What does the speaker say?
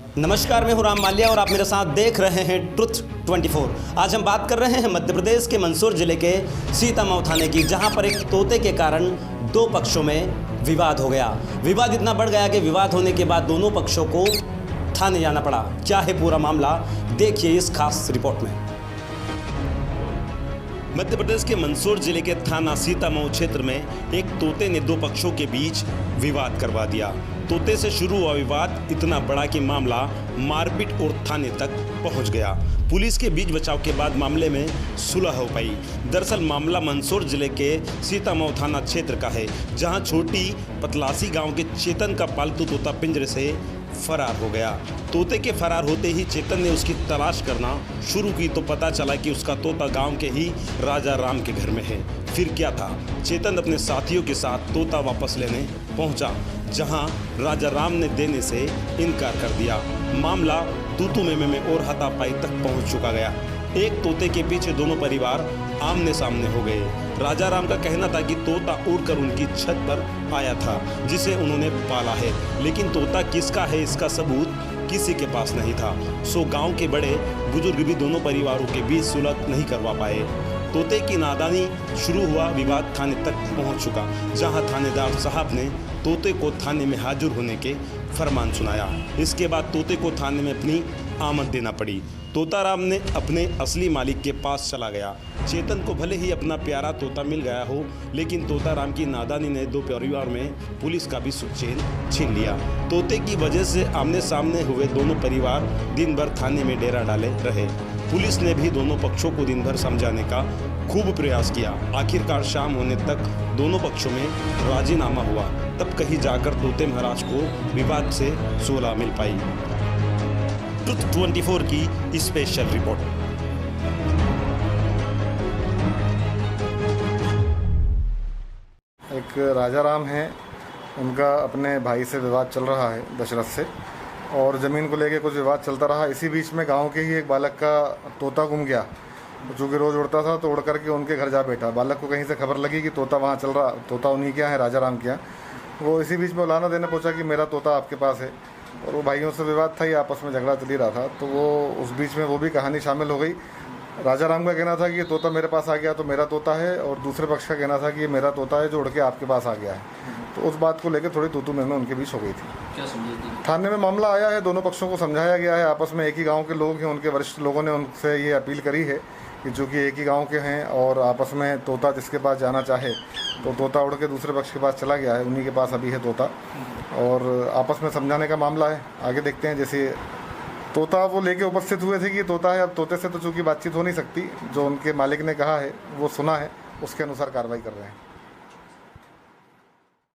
नमस्कार, मैं हूं राम माल्या और आप मेरे साथ देख रहे हैं ट्रुथ 24। आज हम बात कर रहे हैं मध्य प्रदेश के मंदसौर जिले के सीतामऊ थाने की, जहां पर एक तोते के कारण दो पक्षों में विवाद हो गया। विवाद इतना बढ़ गया कि विवाद होने के बाद दोनों पक्षों को थाने जाना पड़ा। क्या है पूरा मामला, देखिए इस खास रिपोर्ट में। मध्य प्रदेश के मंदसौर जिले के थाना सीतामऊ क्षेत्र में एक तोते ने दो पक्षों के बीच विवाद करवा दिया। तोते से शुरू हुआ विवाद इतना बड़ा कि मामला मारपीट और थाने तक पहुंच गया। पुलिस के बीच बचाव के बाद मामले में सुलह हो पाई। दरअसल मामला मंदसौर जिले के सीतामऊ थाना क्षेत्र का है, जहां छोटी पतलासी गांव के चेतन का पालतू तोता पिंजरे से फरार हो गया। तोते के फरार होते ही चेतन ने उसकी तलाश करना शुरू की तो पता चला कि उसका तोता गांव के ही राजा राम के घर में है। फिर क्या था, चेतन अपने साथियों के साथ तोता वापस लेने पहुंचा, जहां राजा राम ने देने से इनकार कर दिया। मामला तू में और हाथापाई तक पहुंच चुका गया। एक तोते के पीछे दोनों परिवार आमने सामने हो गए। राजा राम का कहना था कि तोता उड़कर उनकी छत पर आया था, जिसे उन्होंने पाला है, लेकिन तोता किसका है इसका सबूत किसी के पास नहीं था। सो गांव के बड़े बुजुर्ग भी दोनों परिवारों के बीच सुलह नहीं करवा पाए। तोते की नादानी शुरू हुआ, विवाद थाने तक पहुंच चुका, जहां थानेदार साहब ने तोते को थाने में हाजिर होने के फरमान सुनाया। इसके बाद तोते को थाने में अपनी आमद देना पड़ी। तोताराम ने अपने असली मालिक के पास चला गया। चेतन को भले ही अपना प्यारा तोता मिल गया हो, लेकिन तोताराम की नादानी ने दो परिवार में पुलिस का भी सुख चैन छीन लिया। तोते की वजह से आमने सामने हुए दोनों परिवार दिन भर थाने में डेरा डाले रहे। पुलिस ने भी दोनों पक्षों को दिन भर समझाने का खूब प्रयास किया। आखिरकार शाम होने तक दोनों पक्षों में राजीनामा हुआ। तब कहीं जाकर तोते महाराज को विवाद से सुलह मिल पाई। ट्रुथ 24 की स्पेशल रिपोर्ट। एक राजा राम है, उनका अपने भाई से विवाद चल रहा है दशरथ से, और ज़मीन को लेके कुछ विवाद चलता रहा। इसी बीच में गांव के ही एक बालक का तोता गुम गया, जो कि रोज़ उड़ता था, तो उड़ करके उनके घर जा बैठा। बालक को कहीं से खबर लगी कि तोता वहाँ चल रहा, तोता उन्हीं के यहाँ है, राजा राम के यहाँ। वो इसी बीच में उलाना देने पहुँचा कि मेरा तोता आपके पास है, और वो भाइयों से विवाद था, ये आपस में झगड़ा चल ही रहा था। तो वो उस बीच में वो भी कहानी शामिल हो गई। राजा राम का कहना था कि ये तोता मेरे पास आ गया तो मेरा तोता है, और दूसरे पक्ष का कहना था कि ये मेरा तोता है जो उड़ के आपके पास आ गया है। तो उस बात को लेकर थोड़ी तू में उनके बीच हो गई थी। क्या समझी? थाने में मामला आया है, दोनों पक्षों को समझाया गया है। आपस में एक ही गांव के लोग हैं, उनके वरिष्ठ लोगों ने उनसे ये अपील करी है कि जो कि एक ही गांव के हैं और आपस में तोता जिसके पास जाना चाहे तो तोता उड़ के दूसरे पक्ष के पास चला गया है, उन्हीं के पास अभी है तोता, और आपस में समझाने का मामला है। आगे देखते हैं। जैसे तोता वो लेके उपस्थित हुए थे कि तोता है, अब तोते से तो चूँकि बातचीत हो नहीं सकती, जो उनके मालिक ने कहा है वो सुना है, उसके अनुसार कार्रवाई कर रहे हैं।